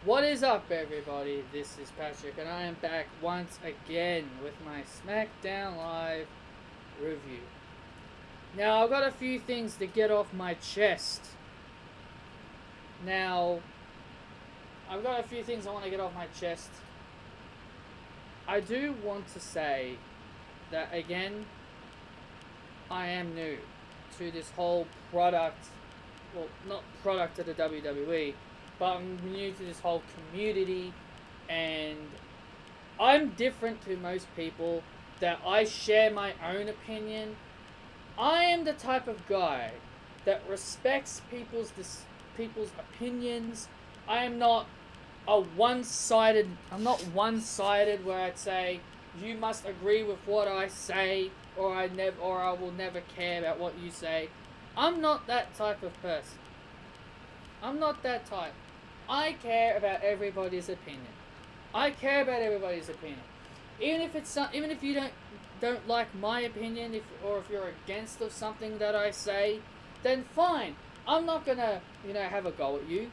What is up, everybody? This is Patrick, and I am back once again with my SmackDown Live review. Now, I've got a few things to get off my chest. Now, I've got a few things I want to get off my chest. I do want to say that, again, I am new to this whole product. Well, not product of the WWE, but I'm new to this whole community, and I'm different to most people that I share my own opinion. I am the type of guy that respects people's opinions. I am not I'm not one-sided where I'd say you must agree with what I say or I will never care about what you say. I'm not that type of person. I'm not that type. I care about everybody's opinion. I care about everybody's opinion. Even if you don't like my opinion, if you're against of something that I say, then fine. I'm not gonna, have a go at you.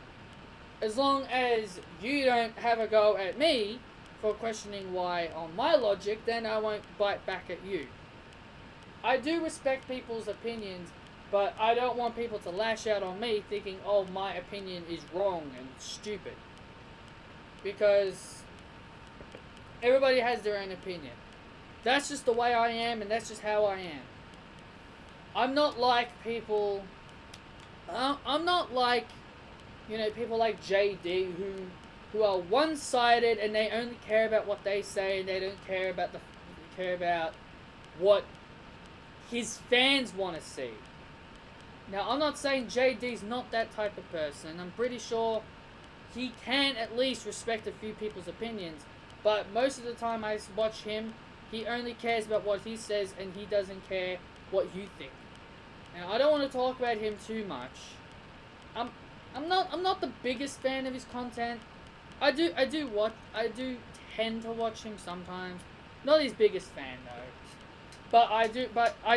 As long as you don't have a go at me for questioning why on my logic, then I won't bite back at you. I do respect people's opinions, but I don't want people to lash out on me thinking, oh, my opinion is wrong and stupid. Because everybody has their own opinion. That's just the way I am, and that's just how I am. I'm not like people... I'm not like, people like JD who are one-sided and they only care about what they say and they don't care about what his fans want to see. Now, I'm not saying JD's not that type of person. I'm pretty sure he can at least respect a few people's opinions. But most of the time I watch him, he only cares about what he says and he doesn't care what you think. Now, I don't want to talk about him too much. I'm not the biggest fan of his content. I do tend to watch him sometimes. Not his biggest fan though. But I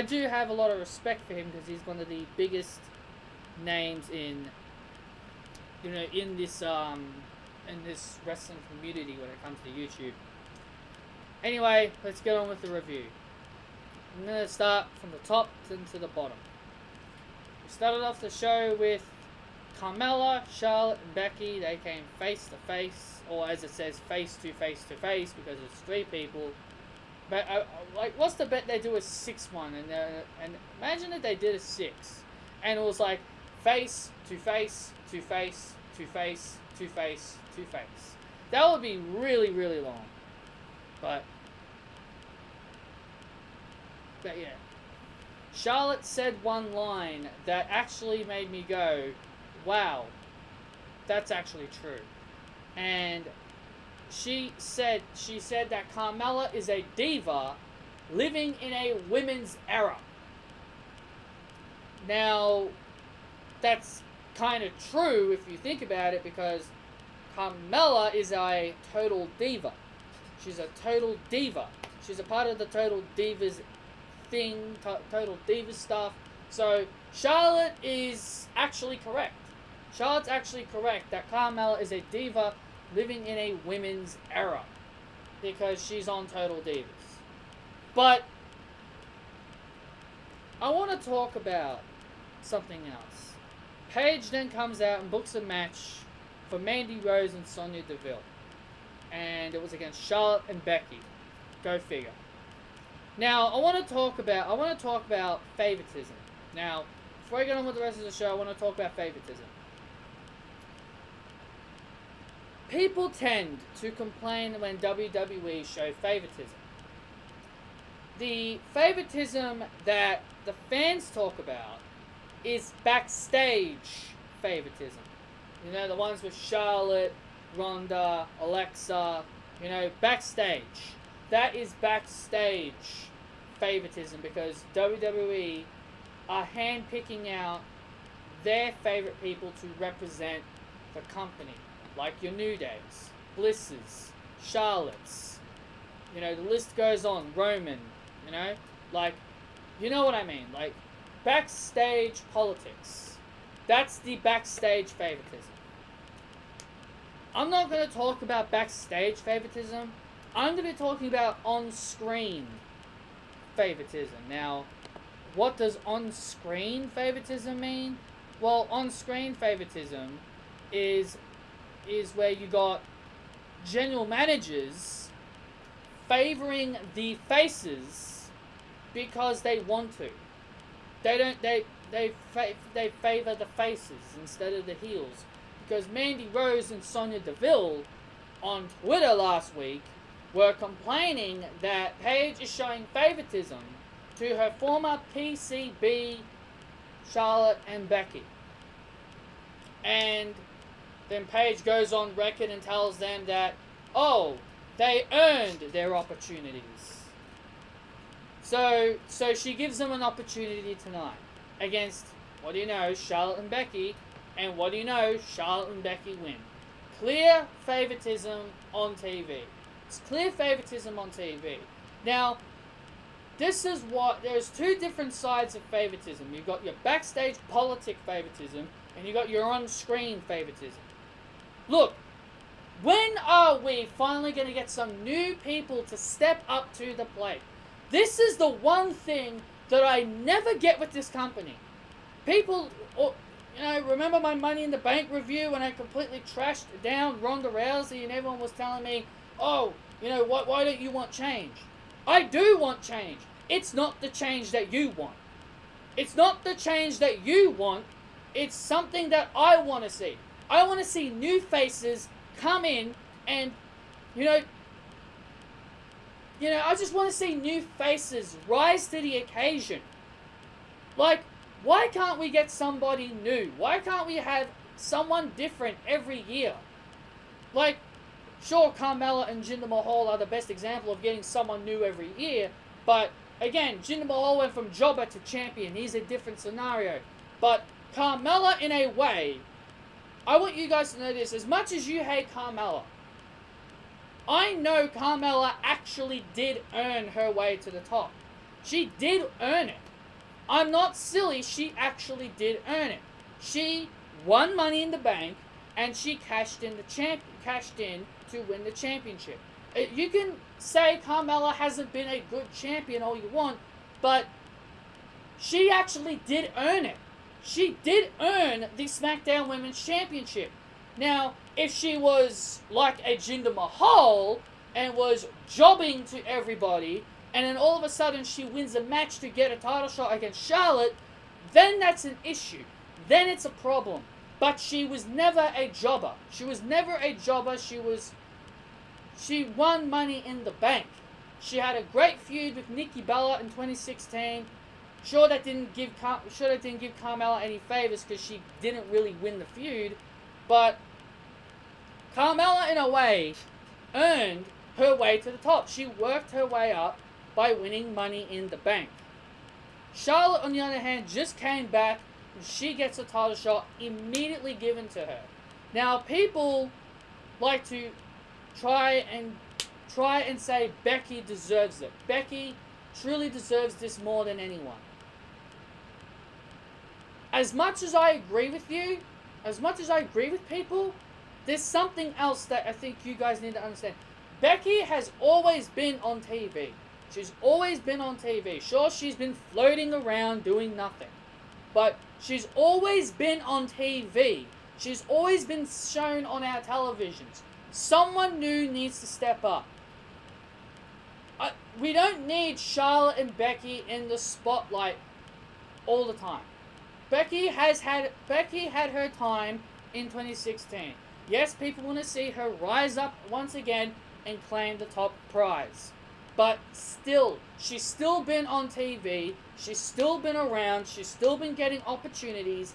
do have a lot of respect for him because he's one of the biggest names in this wrestling community when it comes to YouTube. Anyway, let's get on with the review. I'm gonna start from the top to the bottom. We started off the show with Carmella, Charlotte, and Becky. They came face to face, or as it says, face to face because it's three people. But what's the bet they do a 6-1, and imagine if they did a 6, and it was like face to face to face to face to face to face. That would be really, really long. But yeah, Charlotte said one line that actually made me go, "Wow, that's actually true," and She said that Carmella is a diva living in a women's era. Now, that's kind of true if you think about it, because Carmella is a total diva. She's a total diva. She's a part of the Total Divas thing, Total Divas stuff. So, Charlotte is actually correct. Charlotte's actually correct that Carmella is a diva living in a women's era, because she's on Total Divas. But I want to talk about something else. Paige then comes out and books a match for Mandy Rose and Sonya Deville, and it was against Charlotte and Becky. Go figure. Now I want to talk about favoritism. Now, before I get on with the rest of the show, I want to talk about favoritism. People tend to complain when WWE show favoritism. The favoritism that the fans talk about is backstage favoritism. The ones with Charlotte, Ronda, Alexa, backstage. That is backstage favoritism, because WWE are handpicking out their favorite people to represent the company. Like your New Days, Blisses, Charlottes, the list goes on, Roman, you know what I mean, like, backstage politics. That's the backstage favoritism. I'm not going to talk about backstage favoritism. I'm going to be talking about on-screen favoritism. Now, what does on-screen favoritism mean? Well, on-screen favoritism is where you got general managers favoring the faces because they want to. They favor the faces instead of the heels. Because Mandy Rose and Sonya Deville on Twitter last week were complaining that Paige is showing favoritism to her former PCB Charlotte and Becky. And then Paige goes on record and tells them that, oh, they earned their opportunities. So she gives them an opportunity tonight against, what do you know, Charlotte and Becky. And what do you know, Charlotte and Becky win. Clear favoritism on TV. It's clear favoritism on TV. Now, this is what, there's two different sides of favoritism. You've got your backstage politic favoritism, and you've got your on-screen favoritism. Look, when are we finally going to get some new people to step up to the plate? This is the one thing that I never get with this company. People, you know, remember my Money in the Bank review when I completely trashed down Ronda Rousey and everyone was telling me, oh, you know, why don't you want change? I do want change. It's not the change that you want. It's not the change that you want. It's something that I want to see. I want to see new faces come in and, you know, I just want to see new faces rise to the occasion. Like, why can't we get somebody new? Why can't we have someone different every year? Like, sure, Carmella and Jinder Mahal are the best example of getting someone new every year, but again, Jinder Mahal went from jobber to champion. He's a different scenario. But Carmella, in a way, I want you guys to know this. As much as you hate Carmella, I know Carmella actually did earn her way to the top. She did earn it. I'm not silly, she actually did earn it. She won Money in the Bank, and she cashed in to win the championship. You can say Carmella hasn't been a good champion all you want, but she actually did earn it. She did earn the SmackDown Women's Championship. Now, if she was like a Jinder Mahal and was jobbing to everybody, and then all of a sudden she wins a match to get a title shot against Charlotte, then that's an issue. Then it's a problem. But she was never a jobber. She was never a jobber. She won Money in the Bank. She had a great feud with Nikki Bella in 2016. Sure, that didn't give Carmella any favors because she didn't really win the feud. But Carmella, in a way, earned her way to the top. She worked her way up by winning Money in the Bank. Charlotte, on the other hand, just came back and she gets a title shot immediately given to her. Now, people like to try and say Becky deserves it. Becky truly deserves this more than anyone. As much as I agree with you, as much as I agree with people, there's something else that I think you guys need to understand. Becky has always been on TV. She's always been on TV. Sure, she's been floating around doing nothing. But she's always been on TV. She's always been shown on our televisions. Someone new needs to step up. We don't need Charlotte and Becky in the spotlight all the time. Becky had her time in 2016. Yes, people want to see her rise up once again and claim the top prize. But still, she's still been on TV. She's still been around. She's still been getting opportunities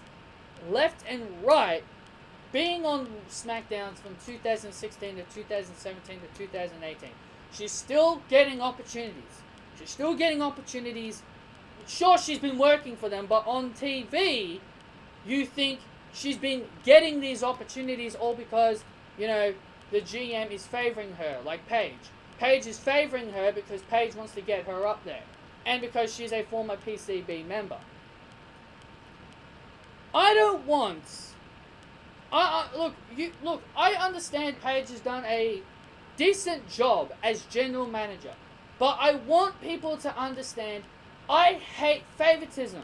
left and right, being on SmackDowns from 2016 to 2017 to 2018. She's still getting opportunities. She's still getting opportunities. Sure, she's been working for them, but on TV, you think she's been getting these opportunities all because, you know, the GM is favoring her, like Paige. Paige is favoring her because Paige wants to get her up there, and because she's a former PCB member. I don't want Look. I understand Paige has done a decent job as general manager, but I want people to understand. I hate favoritism.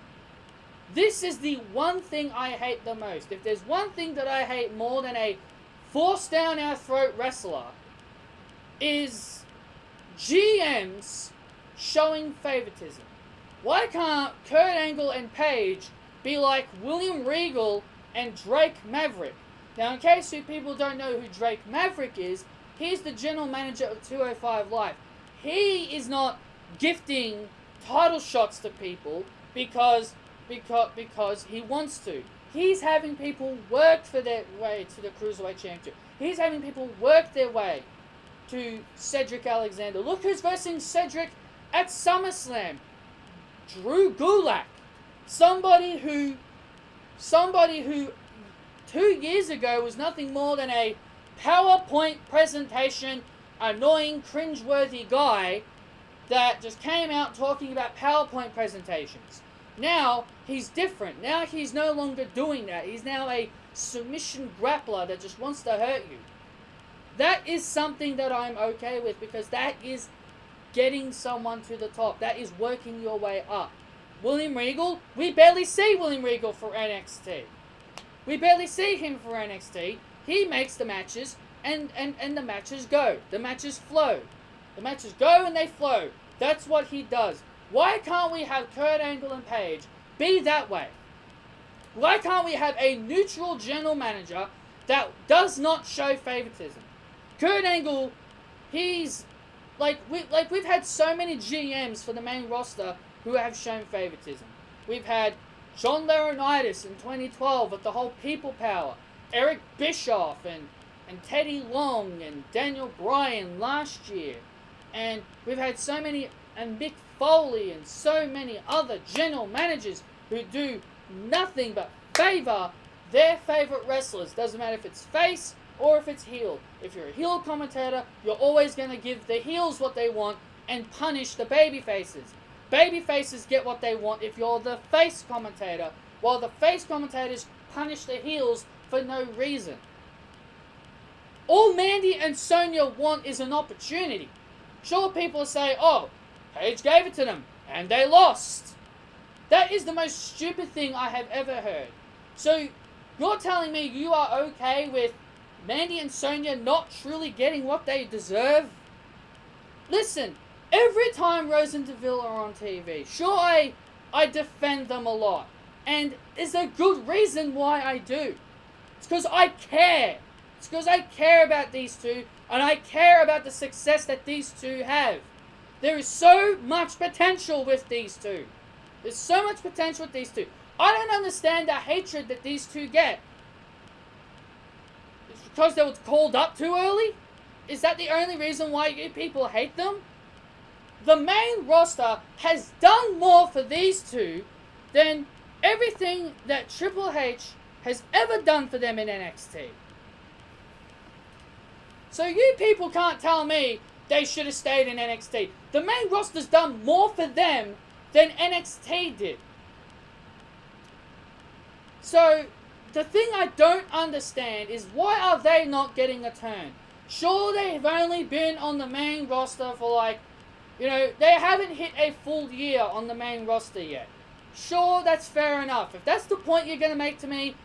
This is the one thing I hate the most. If there's one thing that I hate more than a force down our throat wrestler, is GMs showing favoritism. Why can't Kurt Angle and Paige be like William Regal and Drake Maverick? Now, in case you people don't know who Drake Maverick is, he's the general manager of 205 Live. He is not gifting title shots to people because he wants to. He's having people work for their way to the Cruiserweight Championship. He's having people work their way to Cedric Alexander. Look who's versing Cedric at SummerSlam. Drew Gulak. Somebody who 2 years ago was nothing more than a PowerPoint presentation, annoying, cringeworthy guy that just came out talking about PowerPoint presentations. Now, he's different. Now he's no longer doing that. He's now a submission grappler that just wants to hurt you. That is something that I'm okay with, because that is getting someone to the top. That is working your way up. William Regal, we barely see William Regal for NXT. We barely see him for NXT. He makes the matches, and the matches go. The matches flow. The matches go and they flow. That's what he does. Why can't we have Kurt Angle and Paige be that way? Why can't we have a neutral general manager that does not show favoritism? Kurt Angle, he's we've had so many GMs for the main roster who have shown favoritism. We've had John Laurinaitis in 2012 with the whole People Power, Eric Bischoff and Teddy Long and Daniel Bryan last year, and we've had so many, and Mick Foley and so many other general managers who do nothing but favor their favorite wrestlers. Doesn't matter if it's face or if it's heel. If you're a heel commentator, you're always going to give the heels what they want and punish the baby faces. Baby faces get what they want if you're the face commentator, while the face commentators punish the heels for no reason. All Mandy and Sonya want is an opportunity. Sure, people say, oh, Paige gave it to them, and they lost. That is the most stupid thing I have ever heard. So, you're telling me you are okay with Mandy and Sonya not truly getting what they deserve? Listen, every time Rose and Deville are on TV, sure, I defend them a lot. And there's a good reason why I do. It's because I care. It's because I care about these two, and I care about the success that these two have. There is so much potential with these two. There's so much potential with these two. I don't understand the hatred that these two get. It's because they were called up too early? Is that the only reason why you people hate them? The main roster has done more for these two than everything that Triple H has ever done for them in NXT. So you people can't tell me they should have stayed in NXT. The main roster's done more for them than NXT did. So, the thing I don't understand is, why are they not getting a turn? Sure, they've only been on the main roster for they haven't hit a full year on the main roster yet. Sure, that's fair enough. If that's the point you're going to make to me,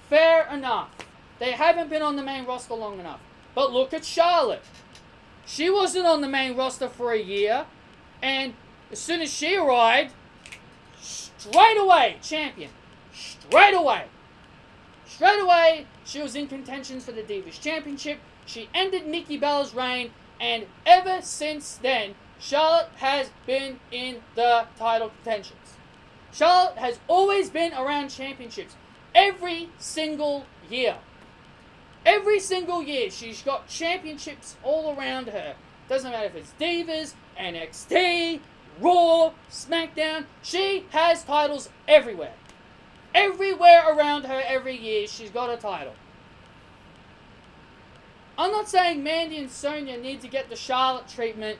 fair enough. They haven't been on the main roster long enough. But look at Charlotte. She wasn't on the main roster for a year, and as soon as she arrived, straight away, champion. Straight away. Straight away, she was in contention for the Divas Championship. She ended Nikki Bella's reign, and ever since then, Charlotte has been in the title contentions. Charlotte has always been around championships. Every single year. Every single year, she's got championships all around her. Doesn't matter if it's Divas, NXT, Raw, SmackDown. She has titles everywhere. Everywhere around her every year, she's got a title. I'm not saying Mandy and Sonya need to get the Charlotte treatment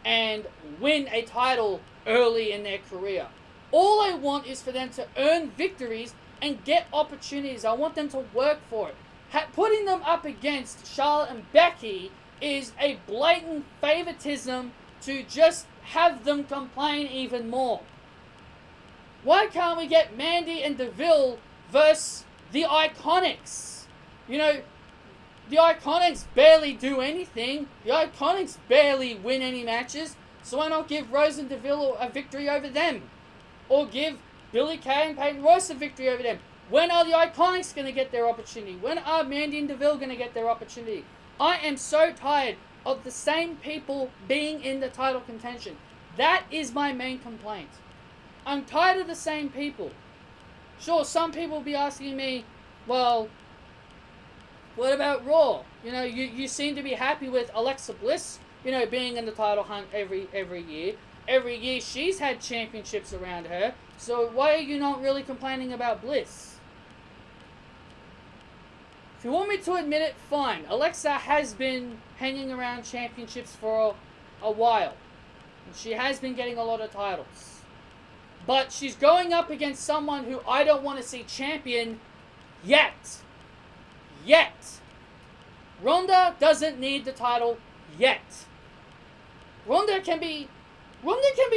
and win a title early in their career. All I want is for them to earn victories and get opportunities. I want them to work for it. putting them up against Charlotte and Becky is a blatant favoritism to just have them complain even more. Why can't we get Mandy and Deville versus the Iconics? You know, the Iconics barely do anything. The Iconics barely win any matches. So why not give Rose and Deville a victory over them? Or give Billie Kay and Peyton Royce a victory over them? When are the Iconics going to get their opportunity? When are Mandy and Deville going to get their opportunity? I am so tired of the same people being in the title contention. That is my main complaint. I'm tired of the same people. Sure, some people will be asking me, well, what about Raw? You know, you seem to be happy with Alexa Bliss, you know, being in the title hunt every year. Every year she's had championships around her. So why are you not really complaining about Bliss? If you want me to admit it, fine. Alexa has been hanging around championships for a while. And she has been getting a lot of titles. But she's going up against someone who I don't want to see champion yet. Yet. Ronda doesn't need the title yet. Ronda can be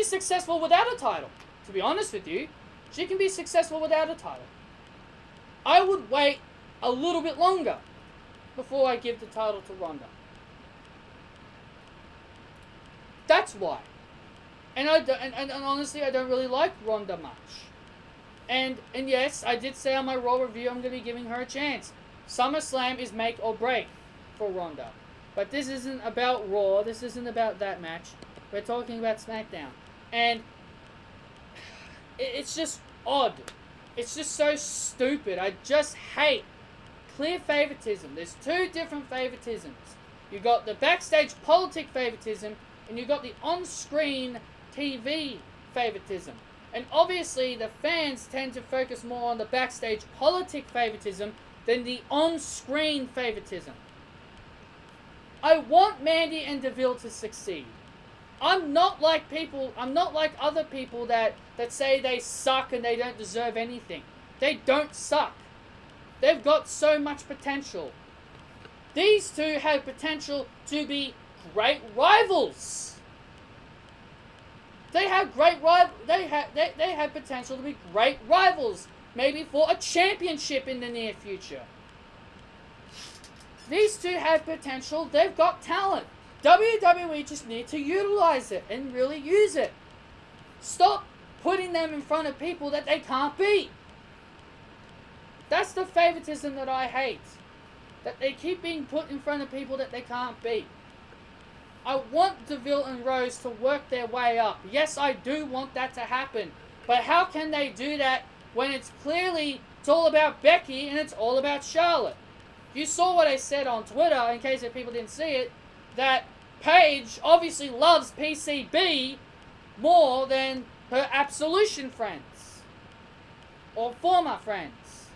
successful without a title. To be honest with you, she can be successful without a title. I would wait a little bit longer before I give the title to Ronda. That's why. And honestly, I don't really like Ronda much. And yes, I did say on my Raw review I'm going to be giving her a chance. SummerSlam is make or break for Ronda. But this isn't about Raw. This isn't about that match. We're talking about SmackDown. And it's just odd. It's just so stupid. I just hate clear favoritism. There's two different favoritisms. You got the backstage politic favoritism, and you got the on-screen TV favoritism. And obviously, the fans tend to focus more on the backstage politic favoritism than the on-screen favoritism. I want Mandy and Deville to succeed. I'm not like other people that say they suck and they don't deserve anything. They don't suck. They've got so much potential. These two have potential to be great rivals. They have potential to be great rivals. Maybe for a championship in the near future. These two have potential. They've got talent. WWE just need to utilize it and really use it. Stop putting them in front of people that they can't beat. That's the favoritism that I hate. That they keep being put in front of people that they can't beat. I want Deville and Rose to work their way up. Yes, I do want that to happen. But how can they do that when it's all about Becky and it's all about Charlotte? You saw what I said on Twitter, in case if people didn't see it, that Paige obviously loves PCB more than her Absolution friends. Or former friends.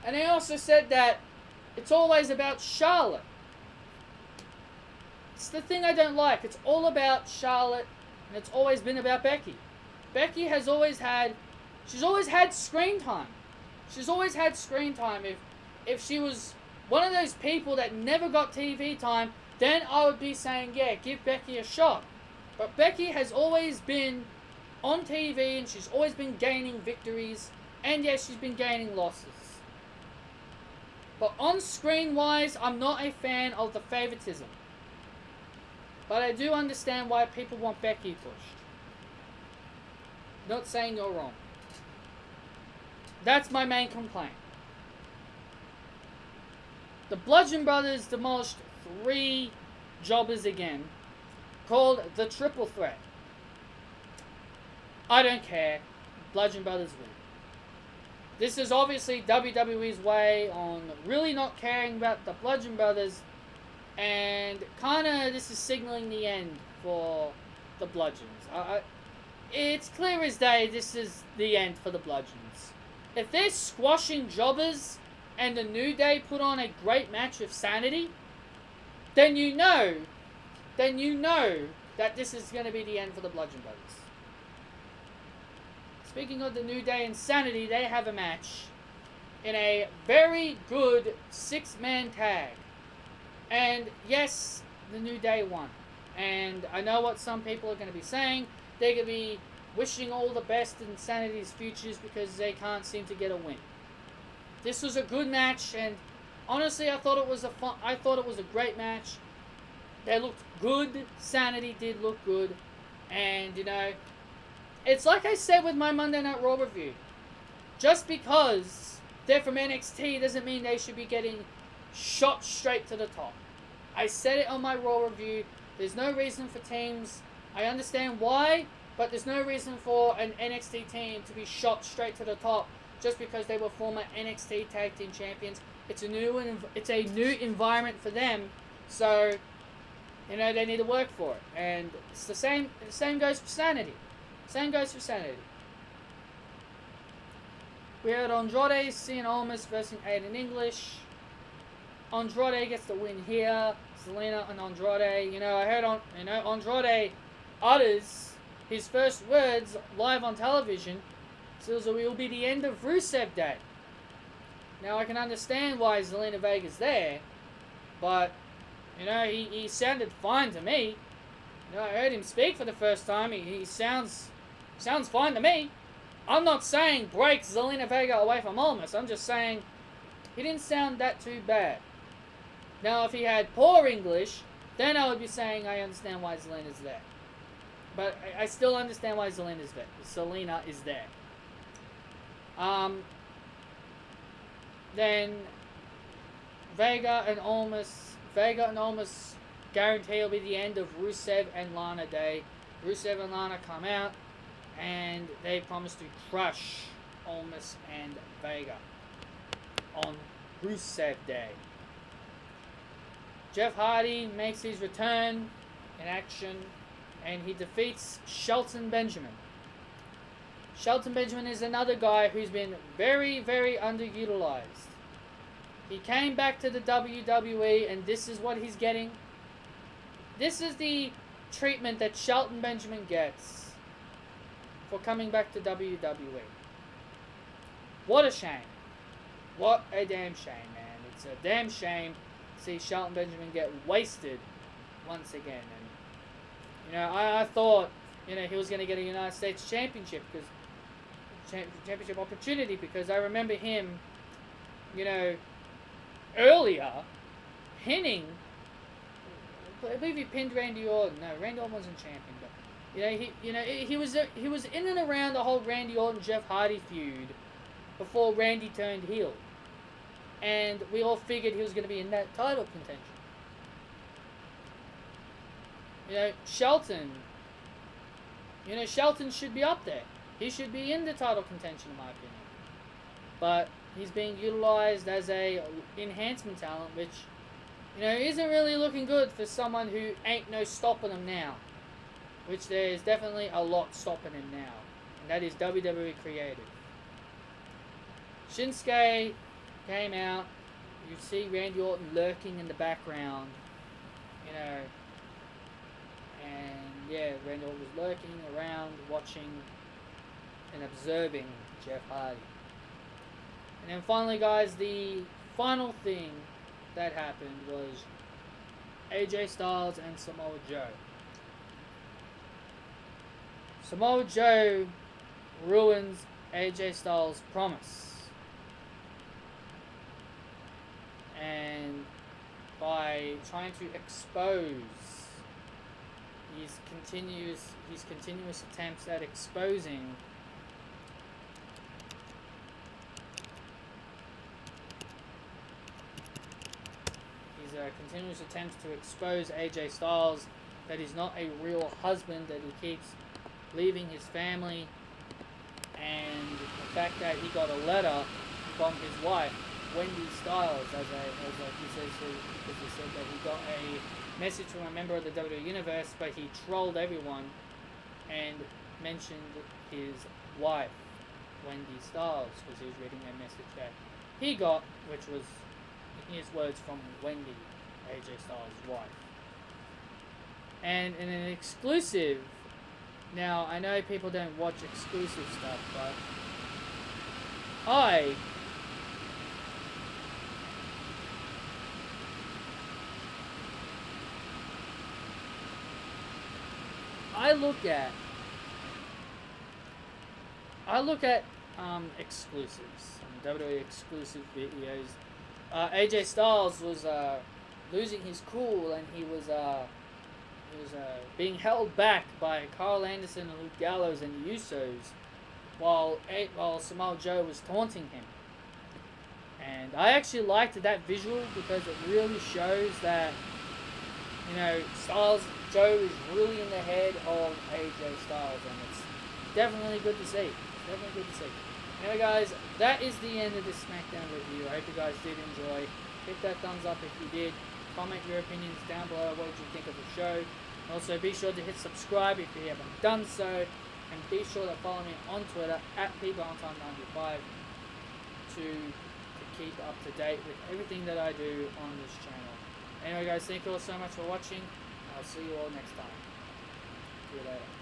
And I also said that it's always about Charlotte. It's the thing I don't like. It's all about Charlotte, and it's always been about Becky. Becky has always had screen time. She's always had screen time. If she was one of those people that never got TV time, then I would be saying, yeah, give Becky a shot. But Becky has always been on TV, and she's always been gaining victories, and yes, she's been gaining losses. But on-screen wise, I'm not a fan of the favoritism. But I do understand why people want Becky pushed. Not saying you're wrong. That's my main complaint. The Bludgeon Brothers demolished 3 jobbers again, called the Triple Threat. I don't care. Bludgeon Brothers win. This is obviously WWE's way on really not caring about the Bludgeon Brothers, and kinda this is signaling the end for the Bludgeons. It's clear as day this is the end for the Bludgeons. If they're squashing jobbers and the New Day put on a great match with Sanity, then you know that this is going to be the end for the Bludgeon Brothers. Speaking of the New Day and Sanity, they have a match in a very good 6-man tag. And yes, the New Day won. And I know what some people are going to be saying. They're going to be wishing all the best in Sanity's futures because they can't seem to get a win. This was a good match, and honestly, I thought it was a great match. They looked good. Sanity did look good, and you know, it's like I said with my Monday Night Raw review. Just because they're from NXT doesn't mean they should be getting shot straight to the top. I said it on my Raw review. There's no reason for teams. I understand why, but there's no reason for an NXT team to be shot straight to the top just because they were former NXT Tag Team Champions. It's a new environment for them, so you know they need to work for it. And it's the same. The same goes for Sanity. Same goes for Sanity. We had Andrade, Cien Almas versus Aiden English. Andrade gets the win here. Zelina and Andrade. You know, I heard Andrade utters his first words live on television. So it will be the end of Rusev Day. Now I can understand why Zelina Vega's there, but you know he sounded fine to me. You know, I heard him speak for the first time. He sounds fine to me. I'm not saying break Zelina Vega away from Almas. I'm just saying he didn't sound that too bad. Now, if he had poor English, then I would be saying I understand why Zelina's there. But I still understand why Zelina is there. Then Vega and Almas guarantee it'll be the end of Rusev and Lana Day. Rusev and Lana come out, and they promise to crush Almas and Vega on Rusev Day. Jeff Hardy makes his return in action, and he defeats Shelton Benjamin. Shelton Benjamin is another guy who's been very, very underutilized. He came back to the WWE, and this is what he's getting. This is the treatment that Shelton Benjamin gets for coming back to WWE. What a shame. What a damn shame, man. It's a damn shame to see Shelton Benjamin get wasted once again. And, you know, I thought, you know, he was going to get a United States Championship championship opportunity, because I remember him, you know, earlier pinning, I believe he pinned Randy Orton. No, Randy Orton wasn't champion, but he was in and around the whole Randy Orton Jeff Hardy feud before Randy turned heel, and we all figured he was going to be in that title contention. You know, Shelton should be up there. He should be in the title contention, in my opinion. But he's being utilized as a enhancement talent, which, you know, isn't really looking good for someone who ain't no stopping him now. Which there's definitely a lot stopping him now. And that is WWE Creative. Shinsuke came out. You see Randy Orton lurking in the background. You know. And yeah, Randy Orton was lurking around, watching and observing Jeff Hardy. And then finally, guys, the final thing that happened was AJ Styles and Samoa Joe. Samoa Joe ruins AJ Styles' promise. And by trying to expose his continuous attempts at exposing continuous attempts to expose AJ Styles, that he's not a real husband, that he keeps leaving his family, and the fact that he got a letter from his wife, Wendy Styles, as he says, because he said that he got a message from a member of the WWE Universe, but he trolled everyone and mentioned his wife, Wendy Styles, because he was reading a message that he got, which was, in his words, from Wendy, AJ Styles' wife. And in an exclusive, now I know people don't watch exclusive stuff, but I I look at exclusives, WWE exclusive videos. AJ Styles was losing his cool, and he was being held back by Carl Anderson and Luke Gallows and the Usos, while Samoa Joe was taunting him. And I actually liked that visual because it really shows that, you know, Joe is really in the head of AJ Styles, and it's definitely good to see. Definitely good to see. Anyway, guys, that is the end of this SmackDown review. I hope you guys did enjoy. Hit that thumbs up if you did. Comment your opinions down below. What did you think of the show? Also, be sure to hit subscribe if you haven't done so. And be sure to follow me on Twitter at pvalentine95 to keep up to date with everything that I do on this channel. Anyway, guys, thank you all so much for watching. I'll see you all next time. See you later.